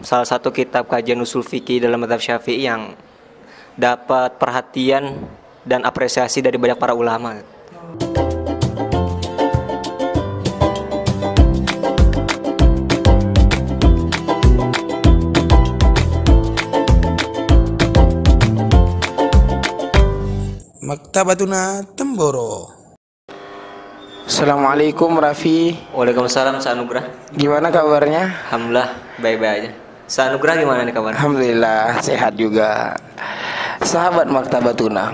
salah satu kitab kajian usul fikih dalam mazhab Syafi'i yang dapat perhatian dan apresiasi dari banyak para ulama. Maktabatuna Temboro. Assalamualaikum Raffi. Waalaikumsalam Sanugrah. Gimana kabarnya? Alhamdulillah baik-baik aja. Sanugrah gimana nih kabarnya? Alhamdulillah sehat juga. Sahabat Maktabatuna,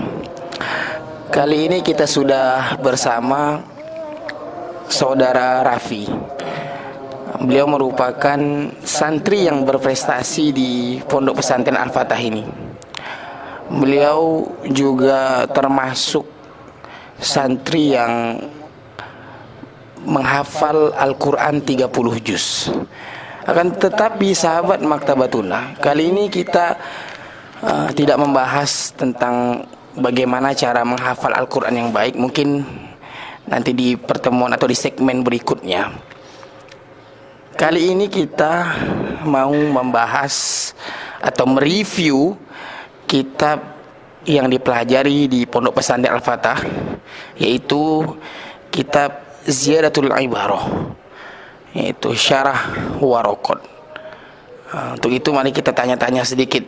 kali ini kita sudah bersama saudara Raffi. Beliau merupakan santri yang berprestasi di Pondok Pesantren Al-Fatah ini. Beliau juga termasuk santri yang menghafal Al-Quran 30 juz. Akan tetapi sahabat Maktabatuna, kali ini kita tidak membahas tentang bagaimana cara menghafal Al-Quran yang baik. Mungkin nanti di pertemuan atau di segmen berikutnya. Kali ini kita mau membahas atau mereview kitab yang dipelajari di Pondok Pesantren Al-Fatah, yaitu kitab Ziyadatul Ibarah, yaitu Syarah Waraqat. Untuk itu mari kita tanya-tanya sedikit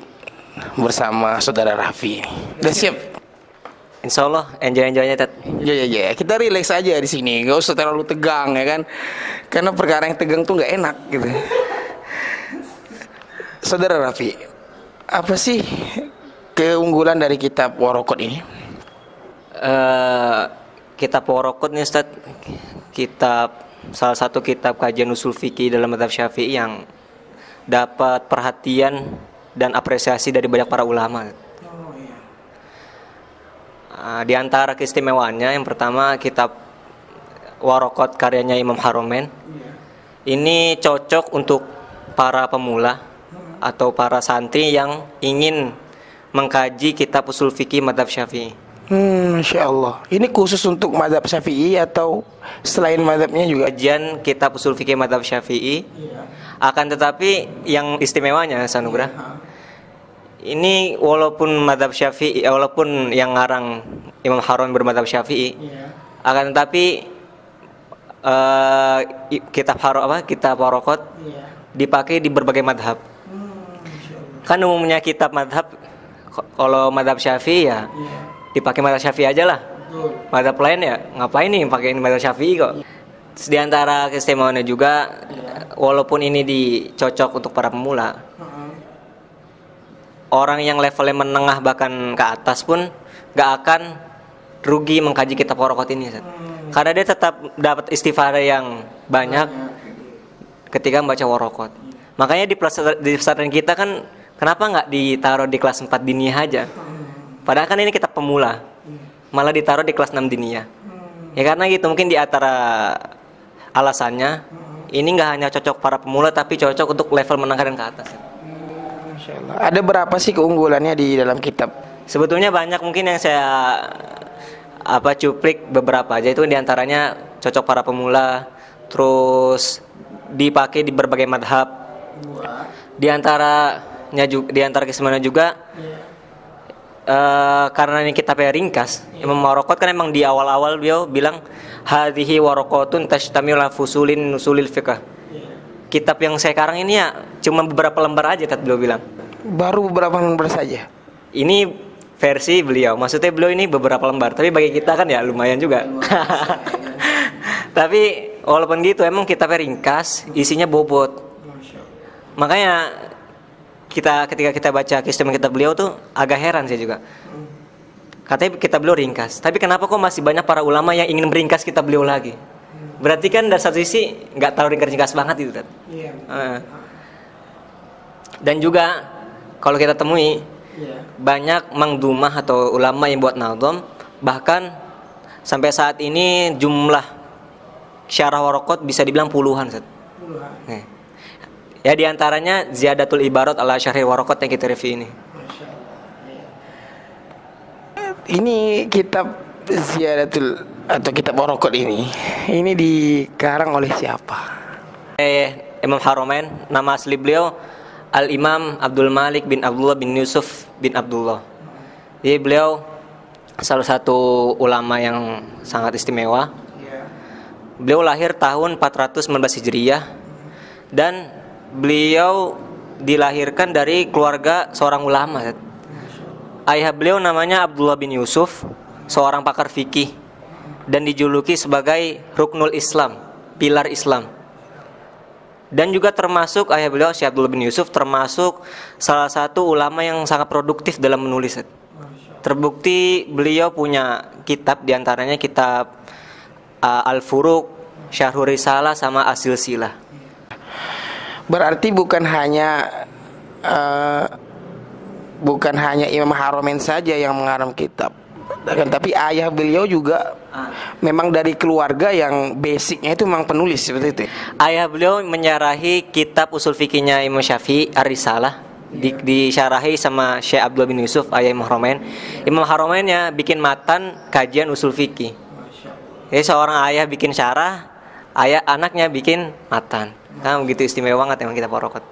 bersama saudara Raffi. Udah siap? Insya Allah enjoy-enjoynya Tat. Ya. Kita relax aja di sini, nggak usah terlalu tegang ya kan? Karena perkara yang tegang tuh nggak enak gitu. Saudara Raffi, apa sih keunggulan dari kitab Waraqat ini? Kitab Waraqat nih Ustaz, salah satu kitab kajian usul fikih dalam mazhab Syafi'i yang dapat perhatian dan apresiasi dari banyak para ulama. Di antara keistimewaannya, yang pertama kitab Waraqat karyanya Imam Haramain. Ini cocok untuk para pemula atau para santri yang ingin mengkaji kitab usul fikih mazhab Syafi'i. Masya Allah. Ini khusus untuk mazhab Syafi'i atau selain mazhabnya juga? Kajian kitab usul fikih mazhab Syafi'i. Akan tetapi yang istimewanya Sanugrah, ini walaupun mazhab Syafi'i, walaupun yang ngarang Imam Haramain bermadzhab Syafi'i, akan tetapi kitab Waraqat dipakai di berbagai mazhab. Kan umumnya kitab mazhab, kalau mazhab Syafi'i ya dipakai mazhab Syafi'i aja lah. Mazhab lain ya ngapain nih pakai mazhab Syafi'i kok. Di antara keistimewaannya juga, walaupun ini dicocok untuk para pemula, orang yang levelnya menengah bahkan ke atas pun gak akan rugi mengkaji kitab Waraqat ini, karena dia tetap dapat istifadah yang banyak ketika membaca Waraqat. Makanya di pesantren kita kan, kenapa nggak ditaruh di kelas 4 diniyah aja? Padahal kan ini kitab pemula, malah ditaruh di kelas 6 diniyah. Ya karena gitu, mungkin di antara alasannya ini nggak hanya cocok para pemula, tapi cocok untuk level menengah dan ke atas. Masya Allah. Ada berapa sih keunggulannya di dalam kitab? Sebetulnya banyak, mungkin yang saya cuplik beberapa aja. Itu diantaranya cocok para pemula, terus dipakai di berbagai madhab. Di antara keistimewaan juga, karena ini kitabnya ringkas, Imam Waraqat kan emang di awal-awal beliau bilang hadhihi waraqatun tashtamilu ala fusulin nusulil fiqh. Kitab yang sekarang ini ya cuma beberapa lembar aja, beliau bilang. Baru beberapa lembar saja. Ini versi beliau, maksudnya beliau ini beberapa lembar, tapi bagi kita kan ya lumayan juga. Tapi walaupun gitu, emang kitabnya ringkas, isinya bobot. Makanya ketika kita baca keistimewaan kitab beliau tuh agak heran saya juga. Katanya kitab beliau ringkas, tapi kenapa kok masih banyak para ulama yang ingin meringkas kitab beliau lagi? Berarti kan dari satu sisi nggak terlalu ringkas banget itu. Dan juga kalau kita temui banyak mangdumah atau ulama yang buat nazam, bahkan sampai saat ini jumlah syarah Waraqat bisa dibilang puluhan. Ya diantaranya Ziyadatul Ibarat ala Syarhi Waraqat yang kita review ini. Ini kitab Ziyadatul atau kitab Waraqat ini dikarang oleh siapa? Imam Haramain, nama asli beliau Al-Imam Abdul Malik bin Abdullah bin Yusuf bin Abdullah. Jadi beliau salah satu ulama yang sangat istimewa. Beliau lahir tahun 419 Hijriah dan beliau dilahirkan dari keluarga seorang ulama. Ayah beliau namanya Abdullah bin Yusuf, seorang pakar fikih dan dijuluki sebagai Ruknul Islam, pilar Islam. Dan juga termasuk ayah beliau Syekh Abdullah bin Yusuf termasuk salah satu ulama yang sangat produktif dalam menulis. Terbukti beliau punya kitab, diantaranya kitab Al-Furuq, Syarhur Risalah sama As-Silsilah. Berarti bukan hanya Imam Haramain saja yang mengarang kitab, tapi ayah beliau juga memang dari keluarga yang basicnya itu memang penulis seperti itu. Ayah beliau menyarahi kitab usul fikihnya Imam Syafi'i, Ar-Risalah, disyarahi sama Syekh Abdullah bin Yusuf, ayah Imam Haramain. Imam Haramainnya bikin matan kajian usul fikih. Jadi seorang ayah bikin syarah, anaknya bikin matan. Nah, begitu istimewa banget emang kita porokot.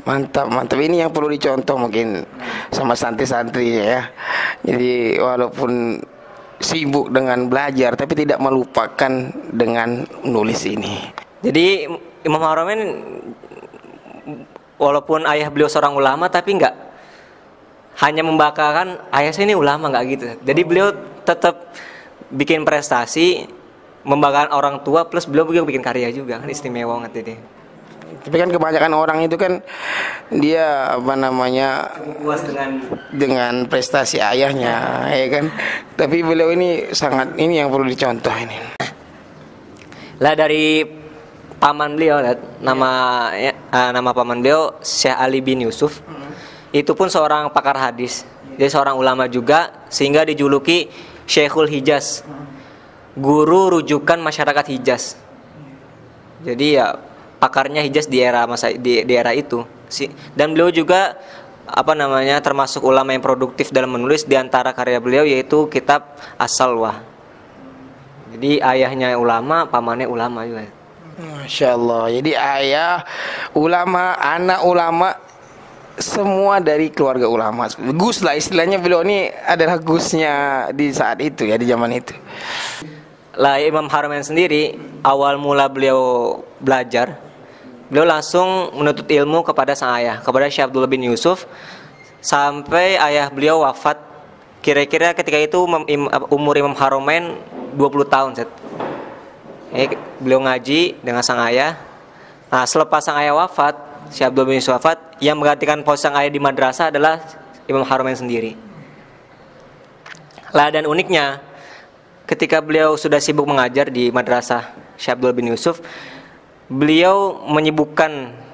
Mantap. Ini yang perlu dicontoh mungkin sama santri-santri ya. Jadi walaupun sibuk dengan belajar tapi tidak melupakan dengan nulis ini. Jadi Imam Haramain walaupun ayah beliau seorang ulama tapi nggak hanya membanggakan ayah saya ini ulama, nggak gitu. Jadi beliau tetap bikin prestasi, membanggakan orang tua, plus beliau bikin karya juga, kan istimewa banget ini. Tapi kan kebanyakan orang itu kan dia puas dengan prestasi ayahnya, ya kan. Tapi beliau ini ini yang perlu dicontoh ini. Lah dari paman beliau, nama paman beliau Syekh Ali bin Yusuf. Itu pun seorang pakar hadis. Dia seorang ulama juga sehingga dijuluki Syekhul Hijaz, guru rujukan masyarakat Hijaz. Jadi ya pakarnya Hijaz di era itu. Dan beliau juga termasuk ulama yang produktif dalam menulis. Di antara karya beliau yaitu kitab As-Salwah. Jadi ayahnya ulama, pamannya ulama juga. Masya Allah. Jadi ayah ulama, anak ulama, semua dari keluarga ulama. Gus lah istilahnya, beliau ini adalah Gusnya di saat itu ya, di zaman itu. Lah Imam Haramain sendiri awal mula beliau belajar, beliau langsung menuntut ilmu kepada sang ayah, kepada Syekh Abdullah bin Yusuf, sampai ayah beliau wafat. Kira-kira ketika itu umur Imam Haramain 20 tahun. Beliau ngaji dengan sang ayah. Nah, selepas sang ayah wafat, Syekh Abdullah bin Yusuf wafat, yang menggantikan posisi sang ayah di madrasah adalah Imam Haramain sendiri. Lah dan uniknya, ketika beliau sudah sibuk mengajar di madrasah Syekh Abdullah bin Yusuf, beliau menyibukkan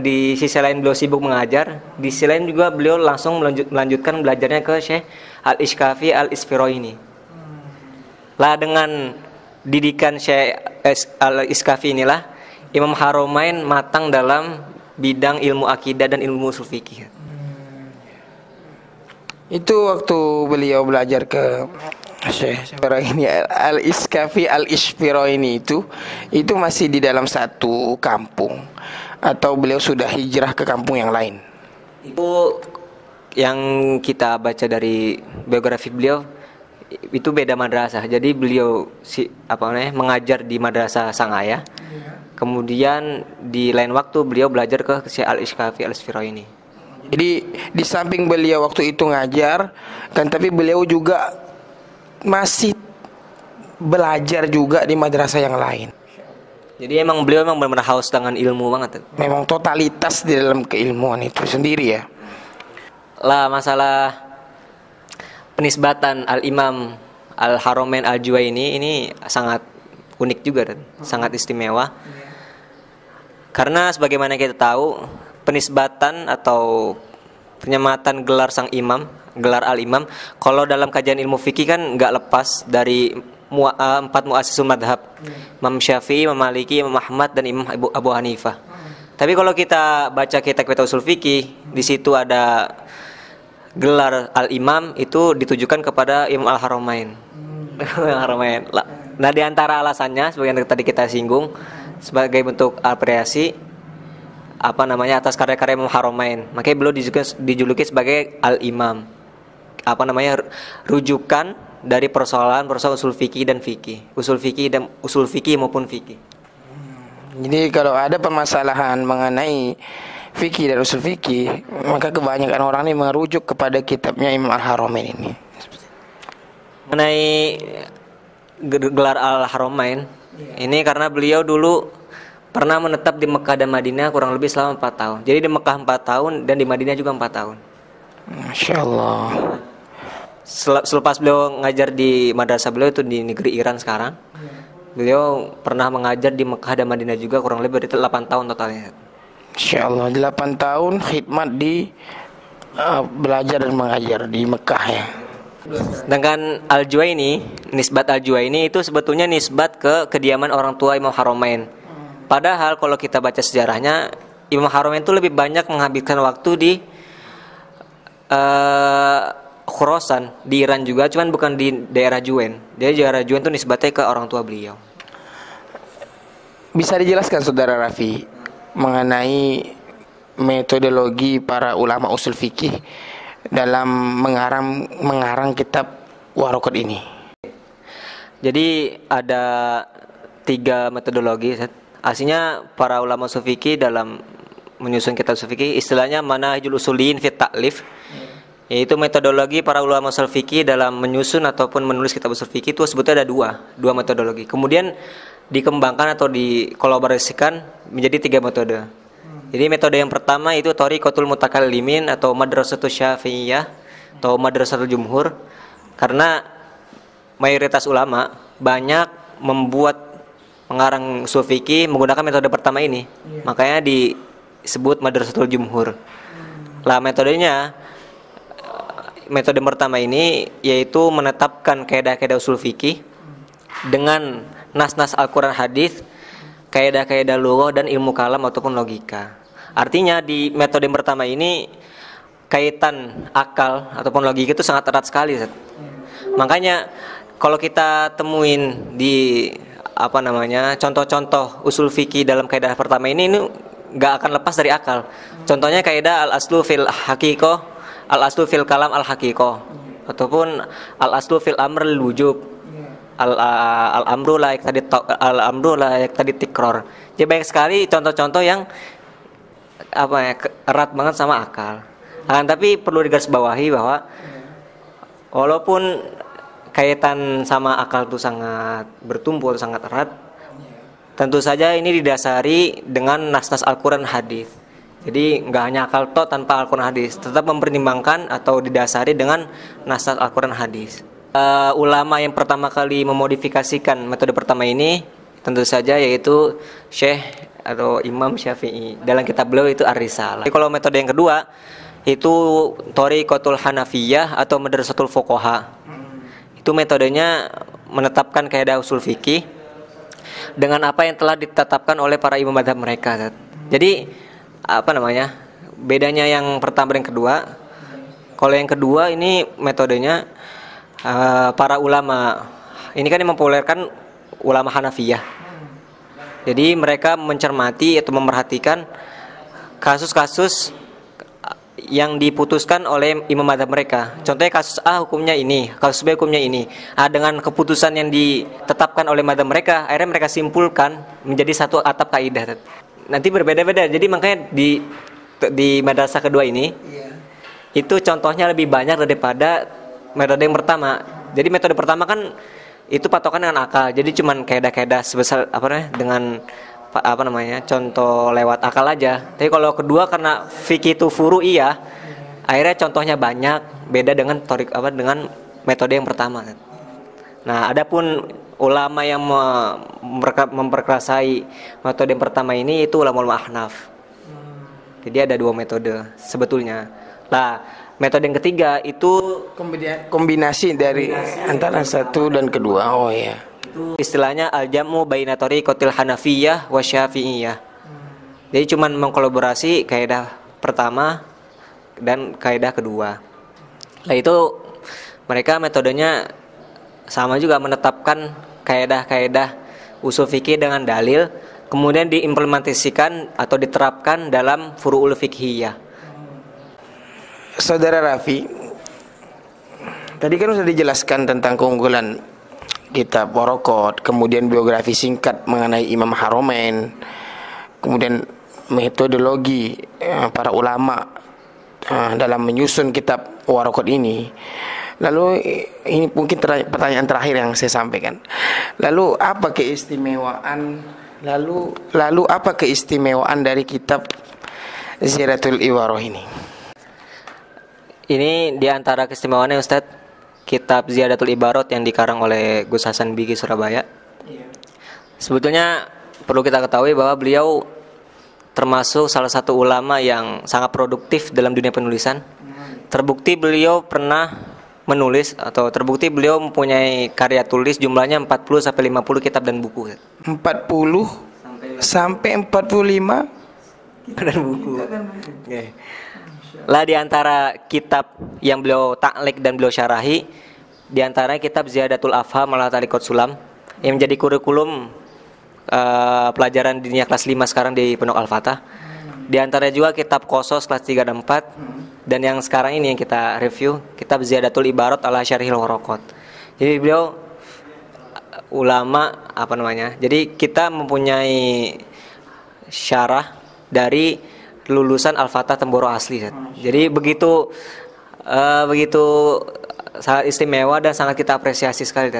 di sisi lain beliau sibuk mengajar, di sisi lain juga beliau langsung melanjutkan belajarnya ke Syekh Al-Ishkafi Al-Isfiraini. Lah dengan didikan Syekh Al-Ishkafi inilah Imam Haramain matang dalam bidang ilmu akidah dan ilmu usul fikih. Itu waktu beliau belajar ke Syekh ini Al-Ishkafi Al-Isfiraini itu masih di dalam satu kampung atau beliau sudah hijrah ke kampung yang lain? Itu yang kita baca dari biografi beliau, itu beda madrasah. Jadi beliau mengajar di madrasah sang ayah. Kemudian di lain waktu beliau belajar ke Syekh Al-Ishkafi Al-Isfiraini. Jadi di samping beliau waktu itu ngajar kan, tapi beliau juga masih belajar juga di madrasah yang lain. Jadi emang beliau benar-benar haus dengan ilmu banget. Memang totalitas di dalam keilmuan itu sendiri ya. Lah masalah penisbatan Al-Imam Al-Haramain Al-Juwaini ini sangat unik juga dan sangat istimewa. Karena sebagaimana kita tahu, penisbatan atau penyematan gelar sang imam, gelar al-imam, kalau dalam kajian ilmu fikih kan nggak lepas dari 4 muassisul madhab, Imam Syafi'i, Imam Maliki, Imam Ahmad, dan Imam Abu Hanifah. Tapi kalau kita baca kitab-kitab usul fikih, di situ ada gelar al-imam itu ditujukan kepada Imam Al-Haramain. Nah, di antara alasannya sebagai yang tadi kita singgung, sebagai bentuk apresiasi, atas karya-karya Imam Haramain. Makanya beliau dijuluki sebagai Al-Imam. Rujukan dari persoalan usul fikih dan fikih. Usul fikih maupun fikih. Jadi kalau ada permasalahan mengenai fikih dan usul fikih, maka kebanyakan orang ini merujuk kepada kitabnya Imam Al-Haramain ini. Mengenai gelar Al-Haramain, ini karena beliau dulu pernah menetap di Mekah dan Madinah kurang lebih selama 4 tahun. Jadi di Mekah 4 tahun dan di Madinah juga 4 tahun. Masya Allah. Selepas beliau ngajar di madrasah beliau itu di negeri Iran sekarang, beliau pernah mengajar di Mekah dan Madinah juga kurang lebih 8 tahun totalnya. Masya Allah, 8 tahun khidmat di belajar dan mengajar di Mekah ya. Sedangkan Al-Juwaini, nisbat Al-Juwaini itu sebetulnya nisbat ke kediaman orang tua Imam Haramain. Padahal kalau kita baca sejarahnya, Imam Haramain itu lebih banyak menghabiskan waktu di Khurasan, di Iran juga, cuman bukan di daerah Juwain. Jadi daerah Juwain itu nisbatnya ke orang tua beliau. Bisa dijelaskan Saudara Raffi mengenai metodologi para ulama usul fikih dalam mengarang kitab Waraqat ini? Jadi ada 3 metodologi. Aslinya para ulama usul fikih dalam menyusun kitab usul fikih istilahnya manhajul usuliyin fit ta'lif, yaitu metodologi para ulama usul fikih dalam menyusun ataupun menulis kitab usul fikih itu sebetulnya ada dua metodologi. Kemudian dikembangkan atau dikolaborasikan menjadi 3 metode. Jadi metode yang pertama itu Thariqatul Mutakallimin atau Madrasatul Syafi'iyah atau Madrasatul Jumhur, karena mayoritas ulama banyak membuat mengarang usul fikih menggunakan metode pertama ini. Makanya disebut Madrasatul Jumhur. Lah metode pertama ini yaitu menetapkan kaidah-kaidah usul fikih dengan nas-nas Al-Quran hadis, kaidah-kaidah lughah dan ilmu kalam ataupun logika. Artinya di metode pertama ini kaitan akal ataupun logika itu sangat erat sekali. Makanya kalau kita temuin di contoh-contoh usul fikih dalam kaidah pertama ini nggak akan lepas dari akal. Contohnya kaidah al-aslu fil haqiqah, al-aslu fil kalam al-haqiqah, ataupun al-aslu fil amr al-wujub, al-amru la yaqtadi tikror. Jadi banyak sekali contoh-contoh yang erat banget sama akal. Tapi perlu digarisbawahi bahwa walaupun kaitan sama akal itu sangat bertumpu, sangat erat, tentu saja ini didasari dengan nas-nas Al-Quran hadis. Jadi nggak hanya akal toh tanpa Al-Quran hadis, tetap mempertimbangkan atau didasari dengan nas-nas Al-Quran hadis. Ulama yang pertama kali memodifikasikan metode pertama ini tentu saja yaitu Syekh atau Imam Syafi'i. Dalam kitab beliau itu Ar-Risalah. Jadi kalau metode yang kedua itu Thariqatul Hanafiyah atau Madrasatul Fuqaha. Itu metodenya menetapkan kaidah usul fikih dengan apa yang telah ditetapkan oleh para imam mazhab mereka. Jadi bedanya yang pertama dan kedua. Kalau yang kedua ini metodenya para ulama ini kan yang mempopulerkan ulama Hanafiyah. Jadi mereka mencermati atau memerhatikan kasus-kasus yang diputuskan oleh imam mazhab mereka. Contohnya kasus A hukumnya ini, kasus B hukumnya ini. Dengan keputusan yang ditetapkan oleh mazhab mereka, akhirnya mereka simpulkan menjadi satu atap kaidah. Nanti berbeda-beda. Jadi makanya di madrasah kedua ini itu contohnya lebih banyak daripada metode yang pertama. Jadi metode pertama kan itu patokan dengan akal. Jadi cuman kaidah-kaidah sebesar dengan contoh lewat akal aja. Tapi kalau kedua karena fikih itu furu'i ya, akhirnya contohnya banyak, beda dengan dengan metode yang pertama. Nah, adapun ulama yang memperkerasai metode yang pertama ini itu ulama Ahnaf. Jadi ada 2 metode sebetulnya. Lah, metode yang ketiga itu kombinasi dari antara satu dan kedua. Oh ya. Itu istilahnya al-jam'u baina thariqatil Hanafiyah wa Syafi'iyah. Jadi cuman mengkolaborasi kaidah pertama dan kaidah kedua. Lah itu mereka metodenya sama juga menetapkan kaidah-kaidah usul fikih dengan dalil, kemudian diimplementasikan atau diterapkan dalam furu'ul fiqhiyah. Saudara Raffi, tadi kan sudah dijelaskan tentang keunggulan kitab Waraqat, kemudian biografi singkat mengenai Imam Haramain, kemudian metodologi para ulama dalam menyusun kitab Waraqat ini. Lalu ini mungkin pertanyaan terakhir yang saya sampaikan. Lalu apa keistimewaan dari kitab Ziyadatul Ibarah ini? Ini diantara keistimewaannya Ustadz, kitab Ziyadatul Ibarat yang dikarang oleh Gus Hasan Bigi Surabaya. Sebetulnya perlu kita ketahui bahwa beliau termasuk salah satu ulama yang sangat produktif dalam dunia penulisan. Terbukti beliau pernah menulis atau terbukti beliau mempunyai karya tulis jumlahnya 40 sampai 50 kitab dan buku. 40 sampai 45 dan buku. Lah di antara kitab yang beliau taklek dan beliau syarahi, di antaranya kitab Ziyadatul Afham ala Tariqat Sulam yang menjadi kurikulum pelajaran diniyah kelas 5 sekarang di Pondok Al-Fatah. Di antaranya juga kitab Qasas kelas 3 dan 4, dan yang sekarang ini yang kita review kitab Ziyadatul Ibarat ala Syarhil Waraqat. Jadi beliau ulama Jadi kita mempunyai syarah dari lulusan Al-Fatah Temboro asli. Jadi begitu sangat istimewa dan sangat kita apresiasi sekali,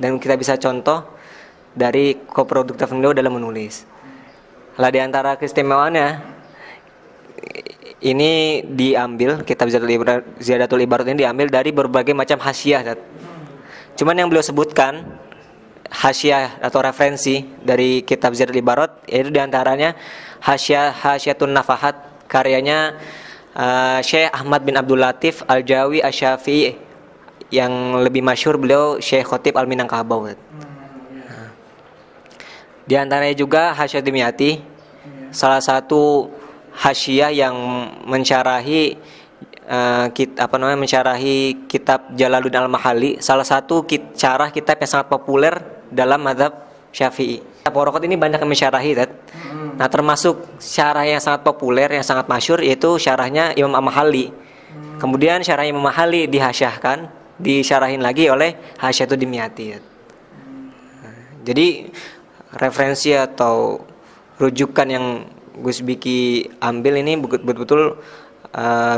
dan kita bisa contoh dari koproduktif beliau dalam menulis. Lah di antara keistimewaannya ini diambil kitab Ziyadatul Ibarat ini diambil dari berbagai macam hasyiah. Cuman yang beliau sebutkan hasyiah atau referensi dari kitab Ziyadatul Ibarat yaitu diantaranya Hasyatun Nafahat karyanya Syekh Ahmad bin Abdul Latif Al-Jawi Asy-Syafi'i, yang lebih masyhur beliau Syekh Khotib Al-Minangkabau. Di antaranya juga Hasyiah Dimyati, salah satu hasyiah yang mensyarahi mensyarahi kitab Jalaluddin Al-Mahalli, salah satu syarah kitab yang sangat populer dalam mazhab Syafi'i. Kitab Waraqat ini banyak yang mensyarahi. Nah, termasuk syarah yang sangat populer, yang sangat masyhur yaitu syarahnya Imam Al-Mahalli. Kemudian syarah Imam Al-Mahalli dihasyahkan, disyarahin lagi oleh Hasyiatud Dimyati. Jadi referensi atau rujukan yang Gus Biki ambil ini betul-betul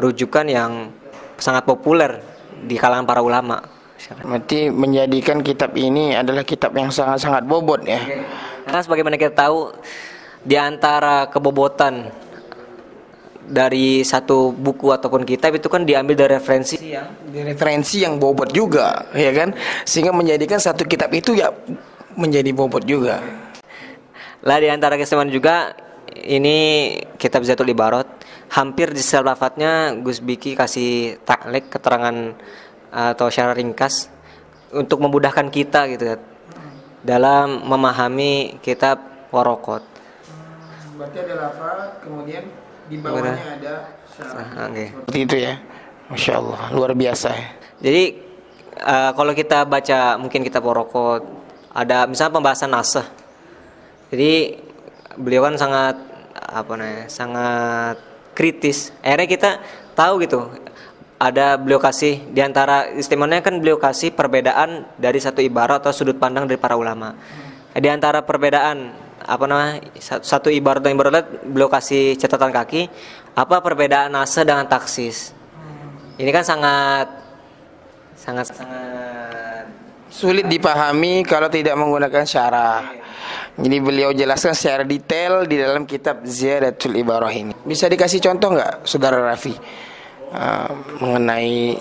rujukan yang sangat populer di kalangan para ulama. Berarti menjadikan kitab ini adalah kitab yang sangat-sangat bobot ya. Karena sebagaimana kita tahu, di antara kebobotan dari satu buku ataupun kitab itu kan diambil dari referensi yang bobot juga, ya kan? Sehingga menjadikan satu kitab itu ya menjadi bobot juga. Lah di antara keistimewaan juga ini kitab Ziyadatul Ibarat, hampir di setiap lafadznya Gus Biki kasih taklek, keterangan atau syarah ringkas untuk memudahkan kita gitu dalam memahami kitab Waraqat. Berarti ada lafaz, kemudian di bawahnya ada syarah. Seperti itu ya. Masya Allah, luar biasa ya. Jadi kalau kita baca mungkin kitab Waraqat, ada misalnya pembahasan nasakh. Jadi beliau kan sangat sangat kritis. Akhirnya kita tahu gitu. Ada beliau kasih di antara istimewanya kan beliau kasih perbedaan dari satu ibarat atau sudut pandang dari para ulama. Di antara perbedaan satu ibarat dan ibarat beliau kasih catatan kaki, apa perbedaan nasakh dengan taksis. Ini kan sangat sulit dipahami kalau tidak menggunakan syarah. Jadi beliau jelaskan secara detail di dalam kitab Ziyadatul Ibarah ini. Bisa dikasih contoh nggak, Saudara Raffi, mengenai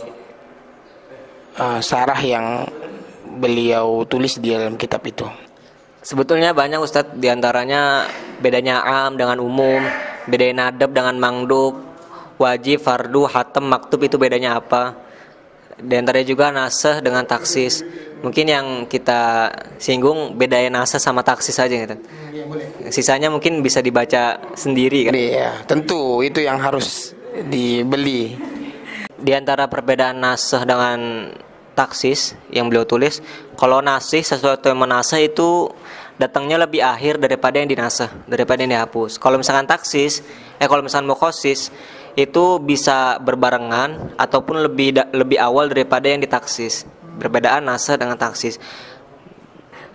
syarah yang beliau tulis di dalam kitab itu? Sebetulnya banyak Ustadz, diantaranya bedanya am dengan umum, bedanya nadab dengan mangdub, wajib, fardu, hatam, maktub itu bedanya apa. Diantaranya juga nasakh dengan taksis. Mungkin yang kita singgung bedanya nasakh sama taksis saja gitu. Sisanya mungkin bisa dibaca sendiri kan. Iya, tentu itu yang harus dibeli. Di antara perbedaan nasakh dengan taksis yang beliau tulis, kalau nasih sesuatu yang menasakh itu datangnya lebih akhir daripada yang dinasah, daripada yang dihapus. Kalau misalkan kalau misalkan mukhosis itu bisa berbarengan ataupun lebih awal daripada yang ditaksis. Perbedaan nasah dengan taksis.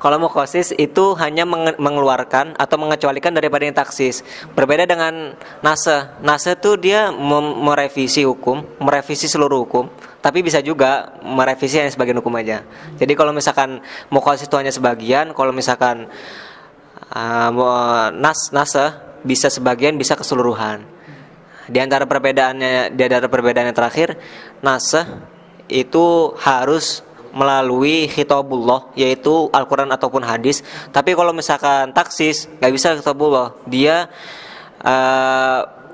Kalau mukhosis itu hanya mengeluarkan atau mengecualikan daripada yang taksis. Berbeda dengan nasah. Nasah itu dia merevisi hukum, merevisi seluruh hukum, tapi bisa juga merevisi hanya sebagian hukum aja. Jadi kalau misalkan mukhosis itu hanya sebagian, kalau misalkan nasah bisa sebagian, bisa keseluruhan. Di antara perbedaan yang terakhir, nasah itu harus melalui khitabullah, yaitu Al-Quran ataupun hadis. Tapi kalau misalkan taksis nggak bisa khitabullah, dia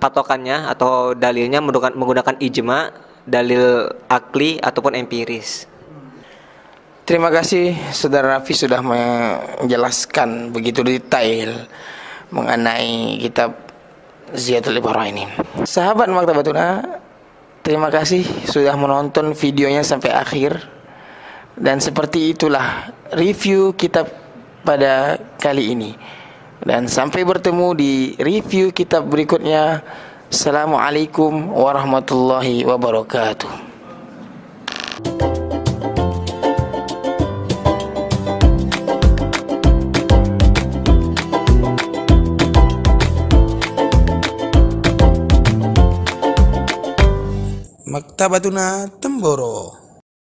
patokannya atau dalilnya menggunakan ijma, dalil akli ataupun empiris. Terima kasih Saudara Raffi sudah menjelaskan begitu detail mengenai kitab Ziyadatul Ibarah ini. Sahabat Maktabatuna, terima kasih sudah menonton videonya sampai akhir. Dan seperti itulah review kitab pada kali ini. Dan sampai bertemu di review kitab berikutnya. Assalamualaikum warahmatullahi wabarakatuh. Maktabatuna Temboro.